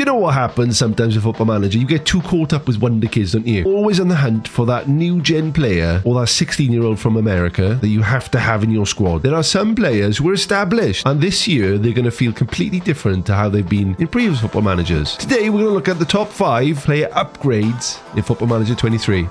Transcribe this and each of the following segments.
you know what happens sometimes with Football Manager? You get too caught up with WONDERKIDS, don't you? Always on the hunt for that new gen player or that 16-year-old from America that you have to have in your squad. There are some players who are established, and this year they're going to feel completely different to how they've been in previous Football Managers. Today we're going to look at the top 5 player upgrades in Football Manager 23.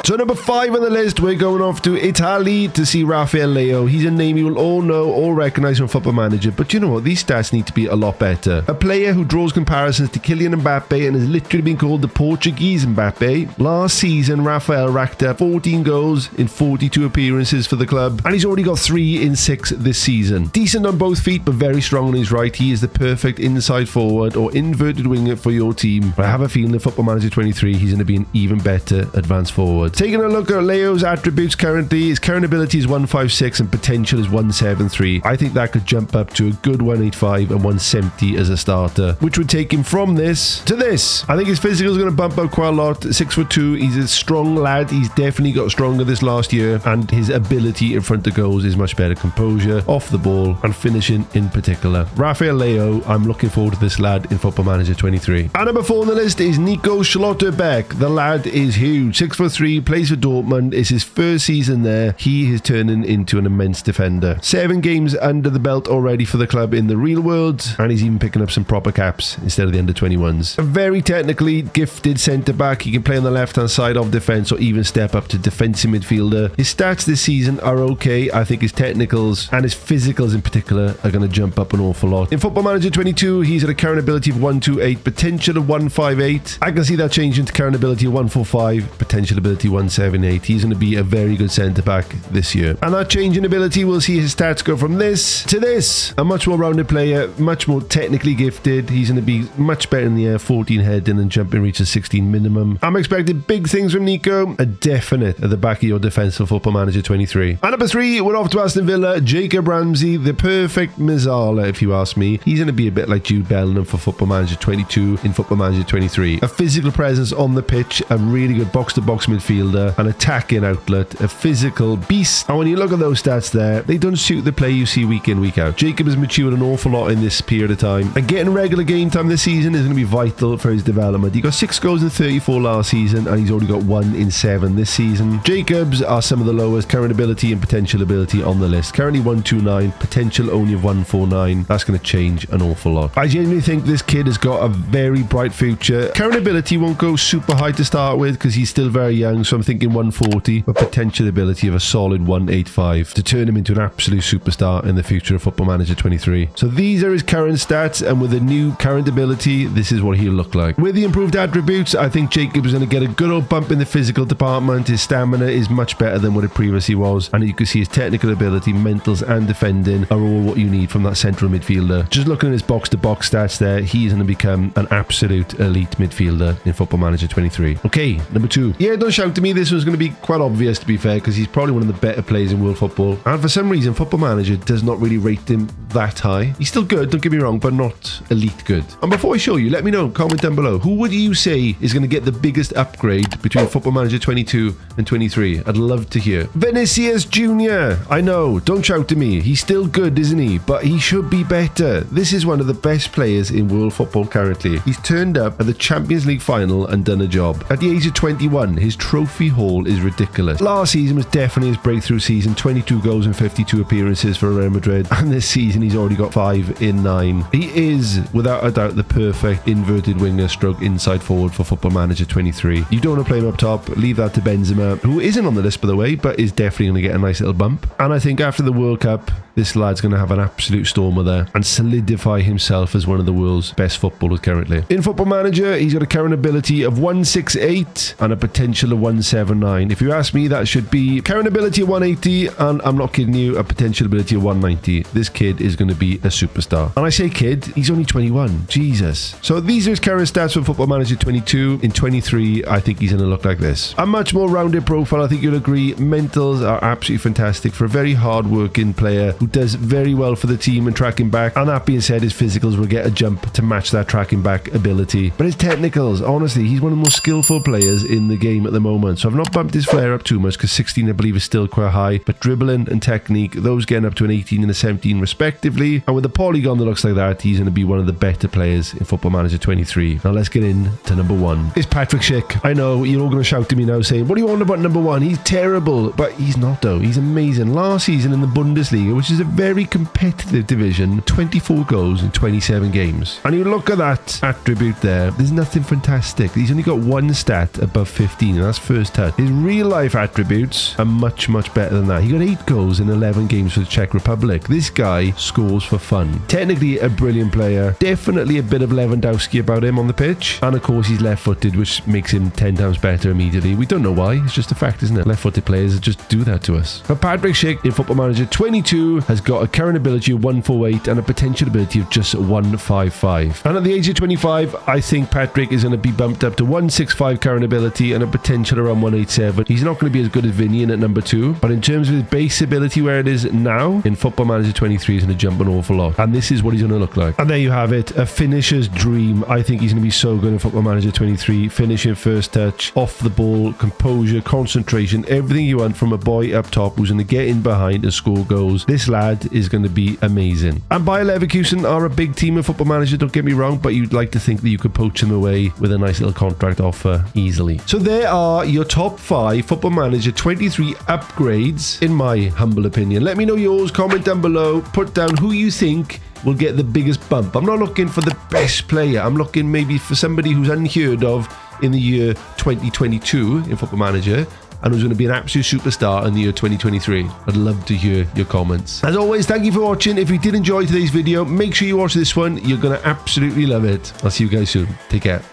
So number 5 on the list, we're going off to Italy to see Rafael Leao. He's a name you will all know or recognise from Football Manager, but you know what? These stats need to be a lot better. A player who draws comparisons to Kylian Mbappe and has literally been called the Portuguese Mbappe. Last season, Rafael racked up 14 goals in 42 appearances for the club, and he's already got 3 in 6 this season. Decent on both feet, but very strong on his right. He is the perfect inside forward or inverted winger for your team. But I have a feeling in Football Manager 23, he's going to be an even better advanced forward. Taking a look at Leo's attributes currently, his current ability is 156 and potential is 173. I think that could jump up to a good 185 and 170 as a starter, which would take him from this to this. I think his physical is going to bump up quite a lot. 6'2", he's a strong lad. He's definitely got stronger this last year, and his ability in front of goals is much better. Composure, off the ball, and finishing in particular. Rafael Leao, I'm looking forward to this lad in Football Manager 23. And number 4 on the list is Nico Schlotterbeck. The lad is huge. 6'3", plays for Dortmund. It's his first season there. He is turning into an immense defender. 7 games under the belt already for the club in the real world, and he's even picking up some proper caps instead of the under-21s. A very technically gifted centre-back. He can play on the left-hand side of defence or even step up to defensive midfielder. His stats this season are okay. I think his technicals and his physicals in particular are going to jump up an awful lot. In Football Manager 22, he's at a current ability of 128, potential of 158. I can see that changing to current ability of 145, potential ability 178. He's going to be a very good centre-back this year. And that change in ability will see his stats go from this to this. A much more rounded player, much more technically gifted. He's going to be much better in the air, 14 heading and jumping reaches 16 minimum. I'm expecting big things from Nico. A definite at the back of your defence for Football Manager 23. And number 3, we're off to Aston Villa. Jacob Ramsey, the perfect Mezzalla, if you ask me. He's going to be a bit like Jude Bellingham for Football Manager 22 in Football Manager 23. A physical presence on the pitch, a really good box-to-box midfielder, an attacking outlet, a physical beast. And when you look at those stats there, they don't suit the play you see week in, week out. Jacob has matured an awful lot in this period of time, and getting regular game time this season is going to be vital for his development. He got 6 goals in 34 last season, and he's already got 1 in 7 this season. Jacobs are some of the lowest current ability and potential ability on the list. Currently 129, potential only of 149. That's going to change an awful lot. I genuinely think this kid has got a very bright future. Current ability won't go super high to start with because he's still very young, so I'm thinking 140, but potential ability of a solid 185 to turn him into an absolute superstar in the future of Football Manager 23. So these are his current stats, and with a new current ability, this is what he'll look like. With the improved attributes, I think Jacob is going to get a good old bump in the physical department. His stamina is much better than what it previously was, and you can see his technical ability, mentals and defending are all what you need from that central midfielder. Just looking at his box-to-box stats there, he's going to become an absolute elite midfielder in Football Manager 23. Okay, number 2. Yeah, don't shout to me. This one's going to be quite obvious, to be fair, because he's probably one of the better players in world football, and for some reason Football Manager does not really rate him that high. He's still good, don't get me wrong, but not elite good. And before I show you, let me know, comment down below, who would you say is going to get the biggest upgrade between Football Manager 22 and 23? I'd love to hear. Vinicius Jr. I know, don't shout to me, he's still good, isn't he? But he should be better. This is one of the best players in world football currently. He's turned up at the Champions League final and done a job. At the age of 21, his trophy haul is ridiculous. Last season was definitely his breakthrough season, 22 goals in 52 appearances for Real Madrid, and this season he's already got 5 in 9. He is, without a doubt, the perfect inverted winger stroke inside forward for Football Manager 23. You don't want to play him up top, leave that to Benzema, who isn't on the list by the way, but is definitely going to get a nice little bump. And I think after the World Cup, this lad's going to have an absolute stormer there and solidify himself as one of the world's best footballers currently. In Football Manager, he's got a current ability of 168 and a potential of 179. If you ask me, that should be current ability of 180, and I'm not kidding you, a potential ability of 190. This kid is going to be a superstar. And I say kid, he's only 21. Jesus. So these are his current stats for Football Manager 22. In 23, I think he's going to look like this. A much more rounded profile, I think you'll agree. Mentals are absolutely fantastic for a very hard-working player. who does very well for the team and tracking back. And that being said, his physicals will get a jump to match that tracking back ability. But his technicals, honestly, he's one of the most skillful players in the game at the moment. So I've not bumped his flair up too much because 16 I believe is still quite high. But dribbling and technique, those getting up to an 18 and a 17 respectively. And with the polygon that looks like that, he's going to be one of the better players in Football Manager 23. Now let's get into number 1. It's Patrick Schick. I know you're all going to shout at me now saying, what do you want about number 1? He's terrible. But he's not though. He's amazing. Last season in the Bundesliga, which is a very competitive division, 24 goals in 27 games. And you look at that attribute there, there's nothing fantastic. He's only got one stat above 15, and that's first touch. His real life attributes are much, much better than that. He got 8 goals in 11 games for the Czech Republic. This guy scores for fun. Technically a brilliant player. Definitely a bit of Lewandowski about him on the pitch. And of course he's left-footed, which makes him 10 times better immediately. We don't know why. It's just a fact, isn't it? Left-footed players just do that to us. But Patrick Schick in Football Manager 22 has got a current ability of 148 and a potential ability of just 155. And at the age of 25, I think Patrick is going to be bumped up to 165 current ability and a potential around 187. He's not going to be as good as Vinian at number 2, but in terms of his base ability where it is now, in Football Manager 23 he's going to jump an awful lot. And this is what he's going to look like. And there you have it, a finisher's dream. I think he's going to be so good in Football Manager 23. Finishing, first touch, off the ball, composure, concentration, everything you want from a boy up top who's going to get in behind and score goals. This lad is going to be amazing. And Bayer Leverkusen are a big team in Football Manager, don't get me wrong, but you'd like to think that you could poach them away with a nice little contract offer easily. So there are your top 5 Football Manager 23 upgrades, in my humble opinion. Let me know yours, comment down below, put down who you think will get the biggest bump. I'm not looking for the best player. I'm looking maybe for somebody who's unheard of in the year 2022 in Football Manager and who's going to be an absolute superstar in the year 2023. I'd love to hear your comments. As always, thank you for watching. If you did enjoy today's video, make sure you watch this one. You're going to absolutely love it. I'll see you guys soon. Take care.